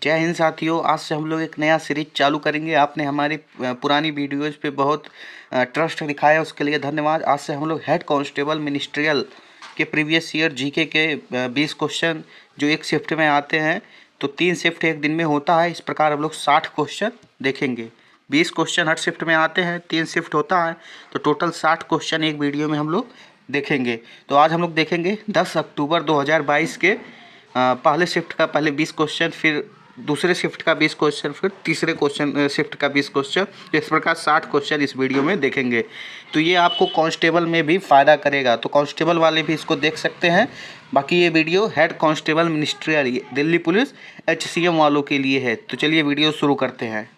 जय हिंद साथियों। आज से हम लोग एक नया सीरीज चालू करेंगे। आपने हमारी पुरानी वीडियोज़ पे बहुत ट्रस्ट दिखाया, उसके लिए धन्यवाद। आज से हम लोग हेड कांस्टेबल मिनिस्ट्रियल के प्रीवियस ईयर जीके के 20 क्वेश्चन जो एक शिफ्ट में आते हैं, तो 3 शिफ्ट एक दिन में होता है। इस प्रकार हम लोग 60 क्वेश्चन देखेंगे। 20 क्वेश्चन हर शिफ्ट में आते हैं, 3 शिफ्ट होता है, तो टोटल 60 क्वेश्चन एक वीडियो में हम लोग देखेंगे। तो आज हम लोग देखेंगे 10 अक्टूबर 2022 के पहले शिफ्ट का पहले 20 क्वेश्चन, फिर दूसरे शिफ्ट का 20 क्वेश्चन, फिर तीसरे क्वेश्चन शिफ्ट का 20 क्वेश्चन। इस प्रकार 60 क्वेश्चन इस वीडियो में देखेंगे। तो ये आपको कांस्टेबल में भी फ़ायदा करेगा, तो कांस्टेबल वाले भी इसको देख सकते हैं। बाकी ये video head constable ministerial Delhi police HCM वालों के लिए है। तो चलिए वीडियो शुरू करते हैं।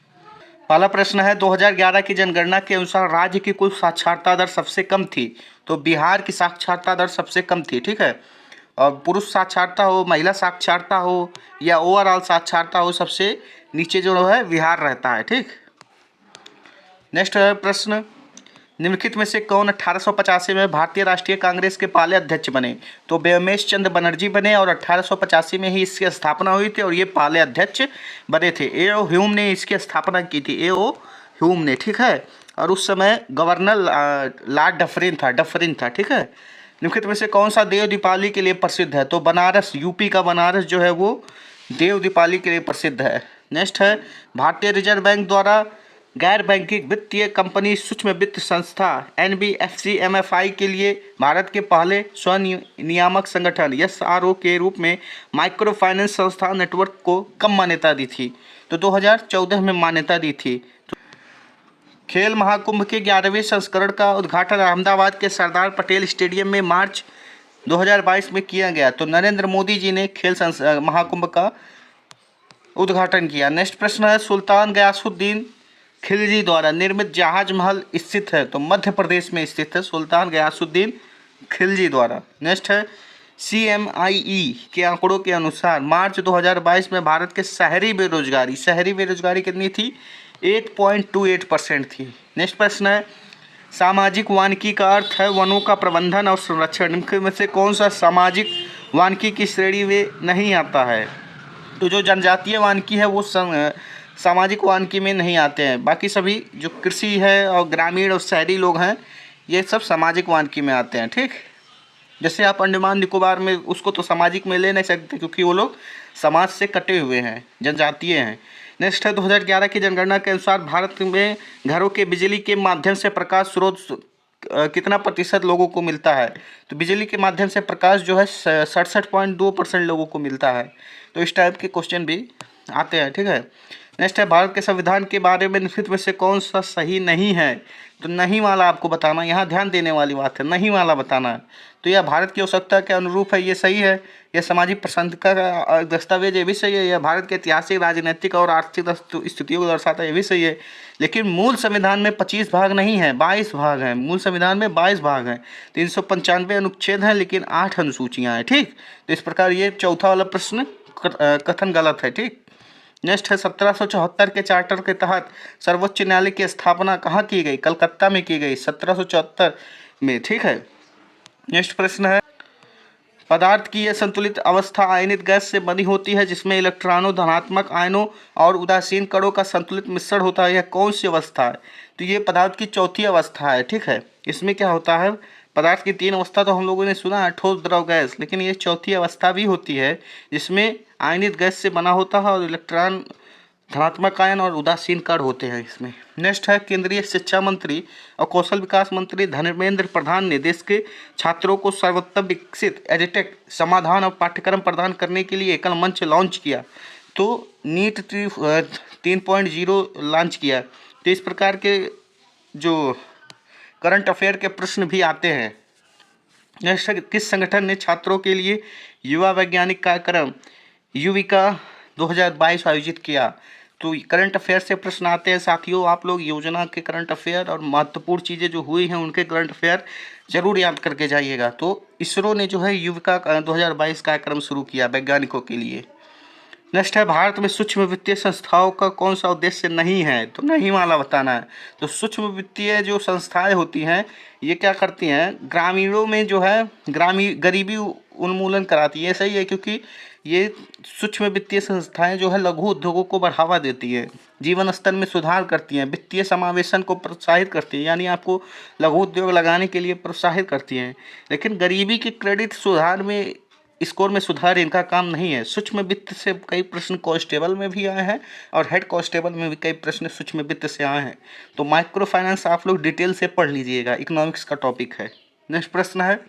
पहला प्रश्न है, 2011 की जनगणना के अनुसार राज्य की कुल साक्षरता दर सबसे कम थी। तो बिहार की साक्षरता दर सबसे कम थी, ठीक है। और पुरुष साक्षरता हो, महिला साक्षरता हो या ओवरऑल साक्षरता हो, सबसे नीचे जो है बिहार रहता है, ठीक। नेक्स्ट प्रश्न, निम्नलिखित में से कौन 1885 में भारतीय राष्ट्रीय कांग्रेस के पहले अध्यक्ष बने। तो व्योमेश चंद्र बनर्जी बने और 1885 में ही इसकी स्थापना हुई थी और ये पहले अध्यक्ष बने थे। A.O. ह्यूम ने इसकी स्थापना की थी, A.O. ह्यूम ने, ठीक है। और उस समय गवर्नर लॉर्ड डफरिन था, ठीक है। निम्नलिखित में से कौन सा देव दीपावली के लिए प्रसिद्ध है। तो बनारस, यूपी का बनारस जो है वो देव दीपावली के लिए प्रसिद्ध है। नेक्स्ट है, भारतीय रिजर्व बैंक द्वारा गैर बैंकिंग वित्तीय कंपनी सूक्ष्म वित्त संस्था NBFC MFI के लिए भारत के पहले स्वनियामक संगठन SRO के रूप में माइक्रो फाइनेंस संस्था नेटवर्क को कब मान्यता दी थी। तो 2014 में मान्यता दी थी। खेल महाकुंभ के 11वें संस्करण का उद्घाटन अहमदाबाद के सरदार पटेल स्टेडियम में मार्च 2022 में किया गया। तो नरेंद्र मोदी जी ने खेल महाकुंभ का उद्घाटन किया। नेक्स्ट प्रश्न है, सुल्तान गयासुद्दीन खिलजी द्वारा निर्मित जहाज महल स्थित है। तो मध्य प्रदेश में स्थित है, सुल्तान गयासुद्दीन खिलजी द्वारा। नेक्स्ट है, CMIE के आंकड़ों के अनुसार मार्च 2022 में भारत के शहरी बेरोजगारी कितनी थी। 8.28% थी। नेक्स्ट प्रश्न है, सामाजिक वानिकी का अर्थ है वनों का प्रबंधन और संरक्षण। निम्न में से कौन सा सामाजिक वानिकी की श्रेणी में नहीं आता है। तो जो जनजातीय वानिकी है वो सामाजिक वानिकी में नहीं आते हैं। बाकी सभी जो कृषि है और ग्रामीण और शहरी लोग हैं, ये सब सामाजिक वानिकी में आते हैं, ठीक। जैसे आप अंडमान निकोबार में उसको तो सामाजिक में ले नहीं सकते, क्योंकि वो लोग समाज से कटे हुए हैं, जनजातीय हैं। नेक्स्ट है, 2011 की जनगणना के अनुसार भारत में घरों के बिजली के माध्यम से प्रकाश स्रोत कितना प्रतिशत लोगों को मिलता है। तो बिजली के माध्यम से प्रकाश जो है 67.2% लोगों को मिलता है। तो इस टाइप के क्वेश्चन भी आते हैं, ठीक है। नेक्स्ट है, भारत के संविधान के बारे में निम्नलिखित में से कौन सा सही नहीं है। तो नहीं वाला आपको बताना, यहाँ ध्यान देने वाली बात है, नहीं वाला बताना है। तो यह भारत की आवश्यकता के अनुरूप है, ये सही है। यह सामाजिक प्रसन्नता का दस्तावेज, ये भी सही है। यह भारत के ऐतिहासिक, राजनीतिक और आर्थिक स्थितियों को दर्शाता है, ये भी सही है। लेकिन मूल संविधान में 25 भाग नहीं है, 22 भाग हैं। मूल संविधान में 22 भाग हैं, 395 अनुच्छेद हैं, लेकिन 8 अनुसूचियाँ हैं, ठीक। तो इस प्रकार ये चौथा वाला प्रश्न कथन गलत है, ठीक। नेक्स्ट है, 1774 के चार्टर के तहत सर्वोच्च न्यायालय की स्थापना कहाँ की गई। कलकत्ता में की गई 1774 में, ठीक है। नेक्स्ट प्रश्न है, पदार्थ की यह संतुलित अवस्था आयनित गैस से बनी होती है जिसमें इलेक्ट्रॉनों, धनात्मक आयनों और उदासीन कणों का संतुलित मिश्रण होता है। यह कौन सी अवस्था है। तो ये पदार्थ की चौथी अवस्था है, ठीक है। इसमें क्या होता है, पदार्थ की 3 अवस्था तो हम लोगों ने सुना है, ठोस, द्रव, गैस, लेकिन ये चौथी अवस्था भी होती है जिसमें आयनित गैस से बना होता है और इलेक्ट्रॉन, धनात्मक आयन और उदासीन कण होते हैं इसमें। नेक्स्ट है, केंद्रीय शिक्षा मंत्री और कौशल विकास मंत्री धर्मेंद्र प्रधान ने देश के छात्रों को सर्वोत्तम विकसित एडिटेक समाधान और पाठ्यक्रम प्रदान करने के लिए एकल मंच लॉन्च किया। तो नीट 3.0 लॉन्च किया। तो इस प्रकार के जो करंट अफेयर के प्रश्न भी आते हैं। नेक्स्ट, किस संगठन ने छात्रों के लिए युवा वैज्ञानिक कार्यक्रम युविका 2022 आयोजित किया। तो करंट अफेयर से प्रश्न आते हैं साथियों। आप लोग योजना के करंट अफेयर और महत्वपूर्ण चीज़ें जो हुई हैं उनके करंट अफेयर जरूर याद करके जाइएगा। तो इसरो ने जो है युविका 2022 कार्यक्रम शुरू किया वैज्ञानिकों के लिए। नेक्स्ट है, भारत में सूक्ष्म वित्तीय संस्थाओं का कौन सा उद्देश्य नहीं है? तो नहीं वाला बताना है। तो सूक्ष्म वित्तीय जो संस्थाएं होती हैं ये क्या करती हैं, ग्रामीणों में जो है गरीबी उन्मूलन कराती है। सही है, क्योंकि ये सूक्ष्म वित्तीय संस्थाएं जो है लघु उद्योगों को बढ़ावा देती है, जीवन स्तर में सुधार करती हैं, वित्तीय समावेशन को प्रोत्साहित करती है, यानी आपको लघु उद्योग लगाने के लिए प्रोत्साहित करती हैं। लेकिन गरीबी के क्रेडिट सुधार में स्कोर में सुधार इनका काम नहीं है। सूक्ष्म वित्त से कई प्रश्न कांस्टेबल में भी आए हैं और हेड कांस्टेबल में भी कई प्रश्न सूक्ष्म वित्त से आए हैं। तो माइक्रो फाइनेंस आप लोग डिटेल से पढ़ लीजिएगा, इकोनॉमिक्स का टॉपिक है। नेक्स्ट प्रश्न है,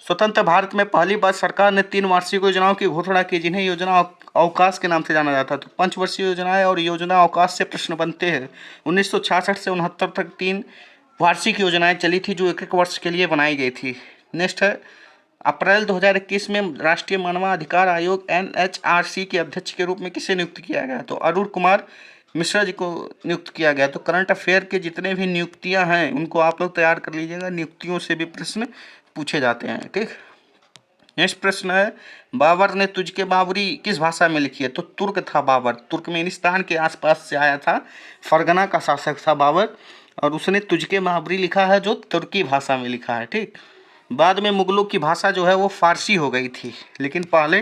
स्वतंत्र भारत में पहली बार सरकार ने 3 वार्षिक योजनाओं की घोषणा की जिन्हें योजना अवकाश के नाम से जाना जाता है। तो पंचवर्षीय योजनाएं और योजना अवकाश से प्रश्न बनते हैं। 1966 से 69 तक 3 वार्षिक योजनाएं चली थी जो एक वर्ष के लिए बनाई गई थी। नेक्स्ट है, अप्रैल 2021 में राष्ट्रीय मानवाधिकार आयोग NHRC के अध्यक्ष के रूप में किसे नियुक्त किया गया? तो अरुण कुमार मिश्रा जी को नियुक्त किया गया। तो करंट अफेयर के जितने भी नियुक्तियां हैं उनको आप लोग तैयार कर लीजिएगा, नियुक्तियों से भी प्रश्न पूछे जाते हैं। ठीक। नेक्स्ट प्रश्न है, बाबर ने तुझके बाबरी किस भाषा में लिखी है? तो तुर्क था बाबर, तुर्कमेनिस्तान के आसपास से आया था, फरगना का शासक था बाबर और उसने तुझके बाबरी लिखा है जो तुर्की भाषा में लिखा है। ठीक। बाद में मुगलों की भाषा जो है वो फारसी हो गई थी, लेकिन पहले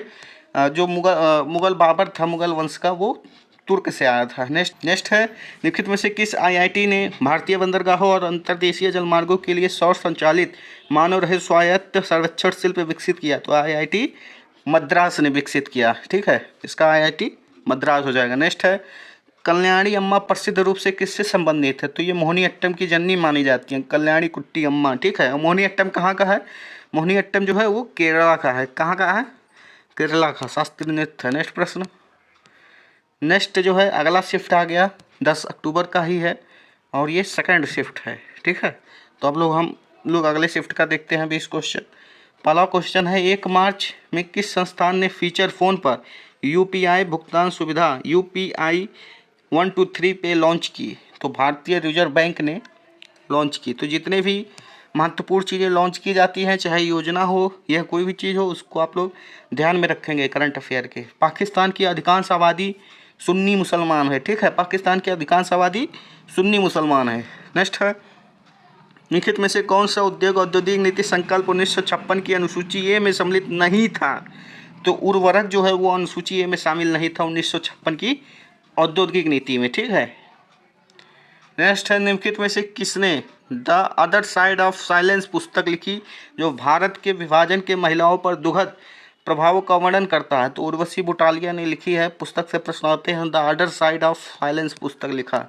जो मुगल बाबर था मुगल वंश का, वो तुर्क से आया था। नेक्स्ट है, निम्नलिखित में से किस IIT ने भारतीय बंदरगाहों और अंतर्देशीय जलमार्गों के लिए सौर संचालित मानव रहित स्वायत्त सर्वेक्षण शिल्प विकसित किया? तो IIT मद्रास ने विकसित किया। ठीक है, इसका IIT मद्रास हो जाएगा। नेक्स्ट है, कल्याणी अम्मा प्रसिद्ध रूप से किससे संबंधित है? तो ये मोहिनीअट्टम की जननी मानी जाती है, कल्याणी कुट्टी अम्मा। ठीक है, मोहिनीअट्टम कहाँ का है? मोहिनीअट्टम जो है वो केरला का है। कहाँ का है? केरला का शास्त्रीय नृत्य है। नेक्स्ट प्रश्न, नेक्स्ट जो है अगला शिफ्ट आ गया 10 अक्टूबर का ही है और ये सेकंड शिफ्ट है। ठीक है, तो अब हम लोग अगले शिफ्ट का देखते हैं 20 क्वेश्चन। पहला क्वेश्चन है, 1 मार्च में किस संस्थान ने फीचर फोन पर UPI भुगतान सुविधा UPI 123 पे लॉन्च की? तो भारतीय रिजर्व बैंक ने लॉन्च की। तो जितने भी महत्वपूर्ण चीज़ें लॉन्च की जाती हैं, चाहे योजना हो या कोई भी चीज़ हो, उसको आप लोग ध्यान में रखेंगे करंट अफेयर के। पाकिस्तान की अधिकांश आबादी सुन्नी मुसलमान है। ठीक है, पाकिस्तान की अधिकांश आबादी सुन्नी मुसलमान है। नेक्स्ट है, निम्नलिखित में से कौन सा उद्योग औद्योगिक नीति संकल्प 1956 की अनुसूची ए में सम्मिलित नहीं था? तो उर्वरक जो है वो अनुसूची ए में शामिल नहीं था 1956 की औद्योगिक नीति में। ठीक है। नेक्स्ट है, निम्नलिखित में से किसने the other side of silence पुस्तक लिखी जो भारत के विभाजन के महिलाओं पर दुखद प्रभावों का वर्णन करता है? तो उर्वशी बुटालिया ने लिखी है। पुस्तक से प्रश्न आते हैं, the other side of silence पुस्तक लिखा।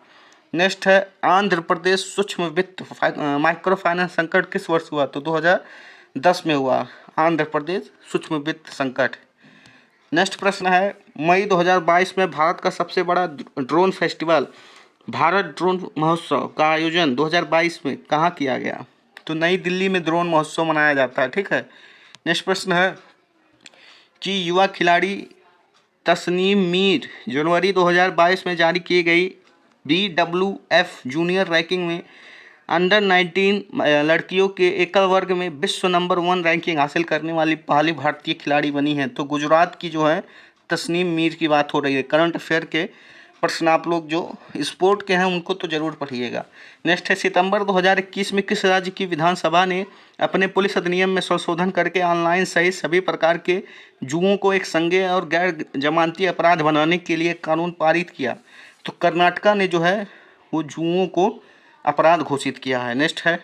नेक्स्ट है, आंध्र प्रदेश सूक्ष्म वित्त माइक्रो फाइनेंस संकट किस वर्ष हुआ? तो 2010 में हुआ आंध्र प्रदेश सूक्ष्म वित्त संकट। नेक्स्ट प्रश्न है, मई 2022 में भारत का सबसे बड़ा ड्रोन फेस्टिवल भारत ड्रोन महोत्सव का आयोजन 2022 में कहाँ किया गया? तो नई दिल्ली में ड्रोन महोत्सव मनाया जाता है। ठीक है। नेक्स्ट प्रश्न है कि युवा खिलाड़ी तस्नीम मीर जनवरी 2022 में जारी की गई BWF जूनियर रैंकिंग में अंडर 19 लड़कियों के एकल वर्ग में विश्व नंबर 1 रैंकिंग हासिल करने वाली पहली भारतीय खिलाड़ी बनी है। तो गुजरात की जो है तस्नीम मीर की बात हो रही है। करंट अफेयर के प्रश्न आप लोग जो स्पोर्ट के हैं उनको तो जरूर पढ़िएगा। नेक्स्ट है, सितंबर 2021 में किस राज्य की विधानसभा ने अपने पुलिस अधिनियम में संशोधन करके ऑनलाइन सहित सभी प्रकार के जुओं को एक संज्ञेय और गैर जमानती अपराध बनाने के लिए कानून पारित किया? तो कर्नाटका ने जो है वो जुओं को अपराध घोषित किया है। नेक्स्ट है,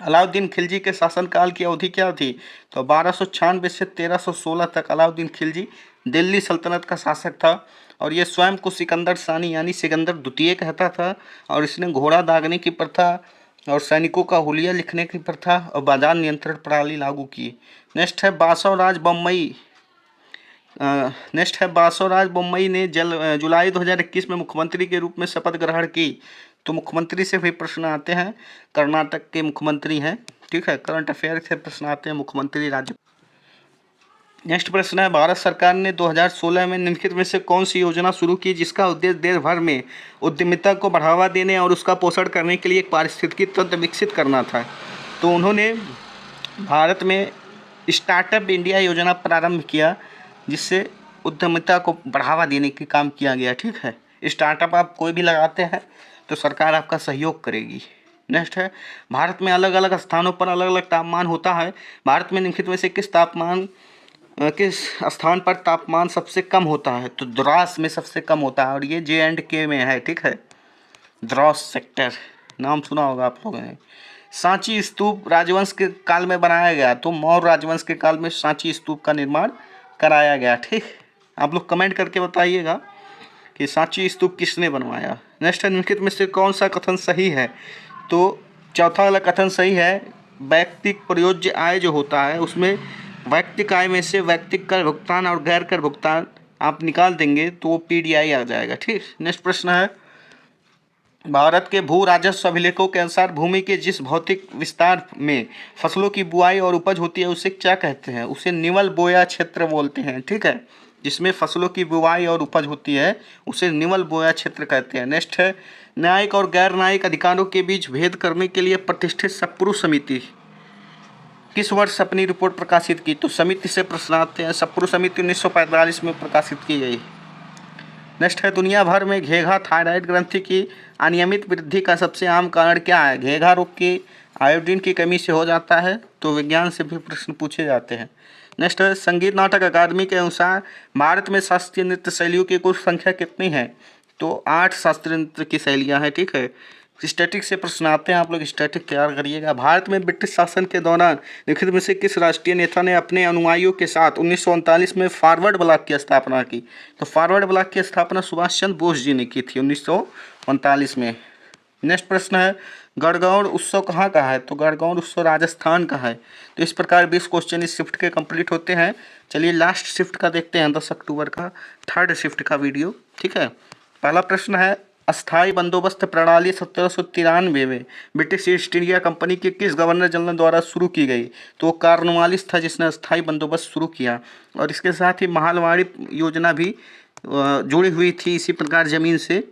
अलाउद्दीन खिलजी के शासनकाल की अवधि क्या थी? तो 1296 से 1316 तक अलाउद्दीन खिलजी दिल्ली सल्तनत का शासक था और ये स्वयं को सिकंदर सानी यानी सिकंदर द्वितीय कहता था और इसने घोड़ा दागने की प्रथा और सैनिकों का हुलिया लिखने की प्रथा और बाजार नियंत्रण प्रणाली लागू की। नेक्स्ट है, बासवराज बोम्मई ने जुलाई 2021 में मुख्यमंत्री के रूप में शपथ ग्रहण की। तो मुख्यमंत्री से भी प्रश्न आते हैं, कर्नाटक के मुख्यमंत्री हैं। ठीक है, करंट अफेयर से प्रश्न आते हैं मुख्यमंत्री राज्य। नेक्स्ट प्रश्न है, भारत सरकार ने 2016 में निम्नलिखित में से कौन सी योजना शुरू की जिसका उद्देश्य देश भर में उद्यमिता को बढ़ावा देने और उसका पोषण करने के लिए एक पारिस्थितिकी तंत्र विकसित करना था? तो उन्होंने भारत में स्टार्टअप इंडिया योजना प्रारंभ किया जिससे उद्यमिता को बढ़ावा देने के काम किया गया। ठीक है, स्टार्टअप आप कोई भी लगाते हैं तो सरकार आपका सहयोग करेगी। नेक्स्ट है, भारत में अलग अलग स्थानों पर अलग अलग तापमान होता है। भारत में निम्नलिखित में से किस स्थान पर तापमान सबसे कम होता है? तो द्रास में सबसे कम होता है और ये J&K में है। ठीक है, द्रास सेक्टर नाम सुना होगा आप लोगों ने। सांची स्तूप राजवंश के काल में बनाया गया, तो मौर्य राजवंश के काल में सांची स्तूप का निर्माण कराया गया। ठीक, आप लोग कमेंट करके बताइएगा कि सांची स्तूप किसने बनवाया। नेक्स्ट है, निम्नलिखित में से कौन सा कथन सही है? तो चौथा वाला कथन सही है। वैयक्तिक प्रयोज्य आय जो होता है उसमें वैयक्तिक आय में से वैयक्तिक कर भुगतान और गैर कर भुगतान आप निकाल देंगे तो वो PDI आ जाएगा। ठीक, नेक्स्ट प्रश्न है, भारत के भू राजस्व अभिलेखों के अनुसार भूमि के जिस भौतिक विस्तार में फसलों की बुआई और उपज होती है उसे क्या कहते हैं? उसे निवल बोया क्षेत्र बोलते हैं। ठीक है, जिसमें फसलों की बुआई और उपज होती है उसे निवल बोया क्षेत्र कहते हैं। नेक्स्ट है, न्यायिक और गैर न्यायिक अधिकारों के बीच भेद करने के लिए प्रतिष्ठित सप्रू समिति किस वर्ष अपनी रिपोर्ट प्रकाशित की? तो समिति से प्रश्न आते हैं। सप्रू समिति 1945 में प्रकाशित की गई। नेक्स्ट है, दुनिया भर में घेघा थायराइड ग्रंथि की अनियमित वृद्धि का सबसे आम कारण क्या है? घेघा रोग की आयोडीन की कमी से हो जाता है। तो विज्ञान से भी प्रश्न पूछे जाते हैं। नेक्स्ट है, संगीत नाटक अकादमी के अनुसार भारत में शास्त्रीय नृत्य शैलियों की कुल संख्या कितनी है? तो 8 शास्त्रीय नृत्य की शैलियाँ हैं। ठीक है, स्टैटिक से प्रश्न आते हैं, आप लोग स्टैटिक तैयार करिएगा। भारत में ब्रिटिश शासन के दौरान निम्नलिखित में से किस राष्ट्रीय नेता ने अपने अनुयायियों के साथ 1939 में फॉरवर्ड ब्लॉक की स्थापना की? तो फॉरवर्ड ब्लॉक की स्थापना सुभाष चंद्र बोस जी ने की थी 1939 में। नेक्स्ट प्रश्न है, गणगौर उत्सव कहाँ का है? तो गणगौर उत्सव राजस्थान का है। तो इस प्रकार 20 क्वेश्चन इस शिफ्ट के कंप्लीट होते हैं। चलिए लास्ट शिफ्ट का देखते हैं, 10 अक्टूबर का थर्ड शिफ्ट का वीडियो। ठीक है, पहला प्रश्न है, अस्थाई बंदोबस्त प्रणाली 1793 में ब्रिटिश ईस्ट इंडिया कंपनी के किस गवर्नर जनरल द्वारा शुरू की गई? तो कॉर्नवालिस था जिसने अस्थाई बंदोबस्त शुरू किया। और इसके साथ ही महालवाड़ी योजना भी जुड़ी हुई थी इसी प्रकार ज़मीन से,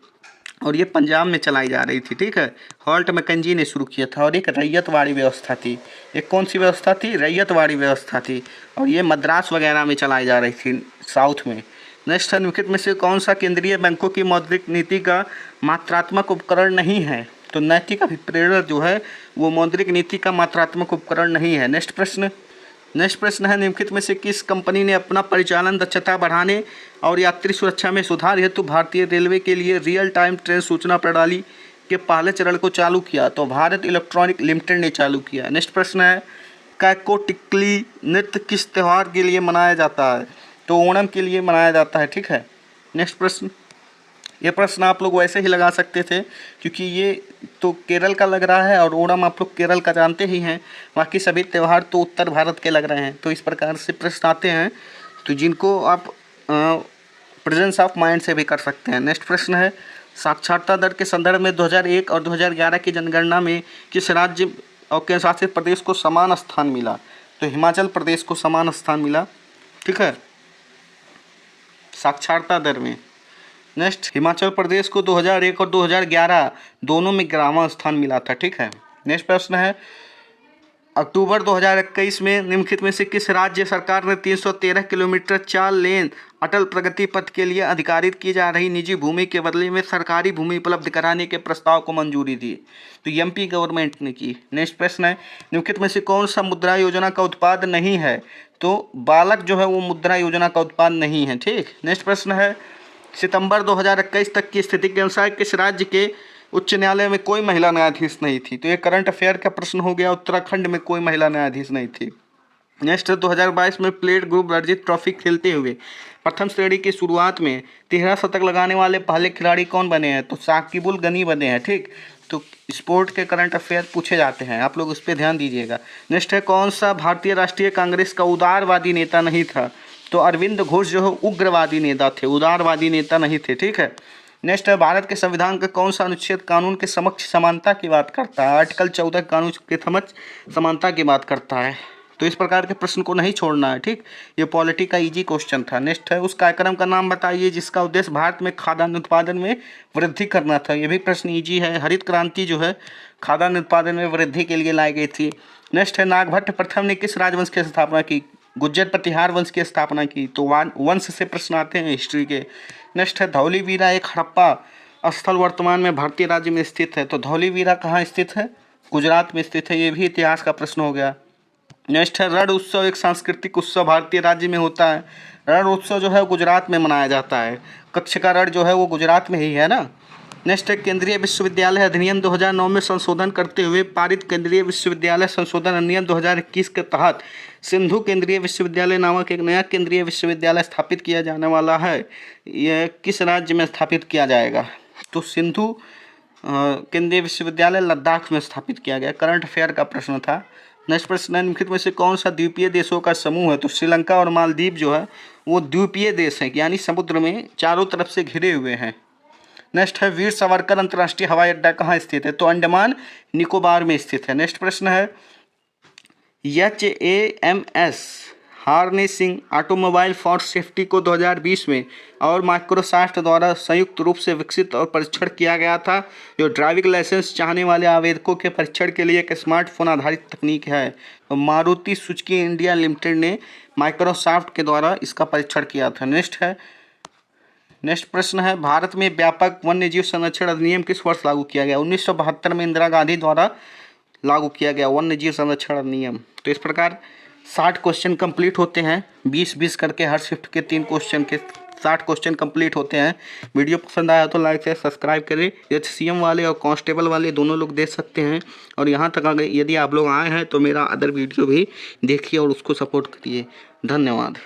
और ये पंजाब में चलाई जा रही थी। ठीक है, हॉल्ट मैकेंजी ने शुरू किया था। और एक रैयतवाड़ी व्यवस्था थी। एक कौन सी व्यवस्था थी? रैयतवाड़ी व्यवस्था थी, और ये मद्रास वगैरह में चलाई जा रही थी साउथ में। नेक्स्ट है, निम्नलिखित में से कौन सा केंद्रीय बैंकों की मौद्रिक नीति का मात्रात्मक उपकरण नहीं है? तो नैतिक अभिप्रेरण जो है वो मौद्रिक नीति का मात्रात्मक उपकरण नहीं है। नेक्स्ट प्रश्न है, निम्नलिखित में से किस कंपनी ने अपना परिचालन दक्षता बढ़ाने और यात्री सुरक्षा में सुधार हेतु भारतीय रेलवे के लिए रियल टाइम ट्रेन सूचना प्रणाली के पहले चरण को चालू किया? तो भारत इलेक्ट्रॉनिक लिमिटेड ने चालू किया। नेक्स्ट प्रश्न है, कैकोटिकली नृत्य किस त्यौहार के लिए मनाया जाता है? तो ओणम के लिए मनाया जाता है। ठीक है, नेक्स्ट प्रश्न, ये प्रश्न आप लोग वैसे ही लगा सकते थे क्योंकि ये तो केरल का लग रहा है और ओणम आप लोग केरल का जानते ही हैं, बाकी सभी त्यौहार तो उत्तर भारत के लग रहे हैं। तो इस प्रकार से प्रश्न आते हैं, तो जिनको आप प्रेजेंस ऑफ माइंड से भी कर सकते हैं। नेक्स्ट प्रश्न है, साक्षरता दर के संदर्भ में 2001 और 2011 की जनगणना में किस राज्य और केंद्र शासित प्रदेश को समान स्थान मिला? तो हिमाचल प्रदेश को समान स्थान मिला। ठीक है, साक्षरता दर में। नेक्स्ट, हिमाचल प्रदेश को 2001 और 2011 दोनों में 11वां स्थान मिला था। ठीक है, नेक्स्ट प्रश्न है, अक्टूबर 2021 में निम्नलिखित में से किस राज्य सरकार ने 313 किलोमीटर 4 लेन अटल प्रगति पथ के लिए अधिकारित की जा रही निजी भूमि के बदले में सरकारी भूमि उपलब्ध कराने के प्रस्ताव को मंजूरी दी? तो MP गवर्नमेंट ने की। नेक्स्ट प्रश्न है, निम्नलिखित में से कौन सा मुद्रा योजना का उत्पाद नहीं है? तो बालक जो है वो मुद्रा योजना का उत्पाद नहीं है। ठीक, नेक्स्ट प्रश्न है, सितंबर 2021 तक की स्थिति के अनुसार किस राज्य के उच्च न्यायालय में कोई महिला न्यायाधीश नहीं थी? तो ये करंट अफेयर का प्रश्न हो गया, उत्तराखंड में कोई महिला न्यायाधीश नहीं थी। नेक्स्ट, 2022 में प्लेट ग्रुप रणजी ट्रॉफी खेलते हुए प्रथम श्रेणी की शुरुआत में 13 शतक लगाने वाले पहले खिलाड़ी कौन बने हैं? तो साकिबुल गनी बने हैं। ठीक, तो स्पोर्ट के करंट अफेयर पूछे जाते हैं, आप लोग उस पर ध्यान दीजिएगा। नेक्स्ट है, कौन सा भारतीय राष्ट्रीय कांग्रेस का उदारवादी नेता नहीं था? तो अरविंद घोष जो है उग्रवादी नेता थे, उदारवादी नेता नहीं थे। ठीक है, नेक्स्ट है, भारत के संविधान का कौन सा अनुच्छेद कानून के समक्ष समानता की बात करता है? आर्टिकल 14 कानून के समक्ष समानता की बात करता है। तो इस प्रकार के प्रश्न को नहीं छोड़ना है। ठीक, ये पॉलिटी का इजी क्वेश्चन था। नेक्स्ट है, उस कार्यक्रम का नाम बताइए जिसका उद्देश्य भारत में खाद्यान्न उत्पादन में वृद्धि करना था। ये भी प्रश्न इजी है। हरित क्रांति जो है खाद्यान्न उत्पादन में वृद्धि के लिए लाई गई थी। नेक्स्ट है, नागभट्ट प्रथम ने किस राजवंश की स्थापना की? गुज्जर प्रतिहार वंश की स्थापना की? तो वंश से प्रश्न आते हैं हिस्ट्री के। नेक्स्ट है धौलीवीरा एक हड़प्पा स्थल वर्तमान में भारतीय राज्य में स्थित है। तो धौलीवीरा कहाँ स्थित है? गुजरात में स्थित है। ये भी इतिहास का प्रश्न हो गया। नेक्स्ट है रण उत्सव एक सांस्कृतिक उत्सव भारतीय राज्य में होता है। रण उत्सव जो है गुजरात में मनाया जाता है। कच्छ का रण जो है वो गुजरात में ही है ना। नेक्स्ट है केंद्रीय विश्वविद्यालय अधिनियम 2009 में संशोधन करते हुए पारित केंद्रीय विश्वविद्यालय संशोधन अधिनियम 2021 के तहत सिंधु केंद्रीय विश्वविद्यालय नामक एक नया केंद्रीय विश्वविद्यालय स्थापित किया जाने वाला है। यह किस राज्य में स्थापित किया जाएगा? तो सिंधु केंद्रीय विश्वविद्यालय लद्दाख में स्थापित किया गया। करंट अफेयर का प्रश्न था। नेक्स्ट प्रश्न है निम्नलिखित में से कौन सा द्वीपीय देशों का समूह है? तो श्रीलंका और मालदीव जो है वो द्वीपीय देश हैं, यानी समुद्र में चारों तरफ से घिरे हुए हैं। नेक्स्ट है वीर सावरकर अंतर्राष्ट्रीय हवाई अड्डा कहाँ स्थित है? तो अंडमान निकोबार में स्थित है। नेक्स्ट प्रश्न है HAMS harnessing automobile for safety को 2020 में और माइक्रोसॉफ्ट द्वारा संयुक्त रूप से विकसित और परीक्षण किया गया था, जो ड्राइविंग लाइसेंस चाहने वाले आवेदकों के परीक्षण के लिए एक स्मार्टफोन आधारित तकनीक है। तो मारुति सुजुकी इंडिया लिमिटेड ने माइक्रोसॉफ्ट के द्वारा इसका परीक्षण किया था। नेक्स्ट प्रश्न है भारत में व्यापक वन्य जीव संरक्षण अधिनियम किस वर्ष लागू किया गया? 1972 में इंदिरा गांधी द्वारा लागू किया गया वन्य जीव संरक्षण अधिनियम। तो इस प्रकार 60 क्वेश्चन कंप्लीट होते हैं। 20-20 करके हर शिफ्ट के 3 क्वेश्चन के 60 क्वेश्चन कंप्लीट होते हैं। वीडियो पसंद आया तो लाइक से सब्सक्राइब करें। HCM वाले और कांस्टेबल वाले दोनों लोग देख सकते हैं। और यहाँ तक अगर यदि आप लोग आए हैं तो मेरा अदर वीडियो भी देखिए और उसको सपोर्ट करिए। धन्यवाद।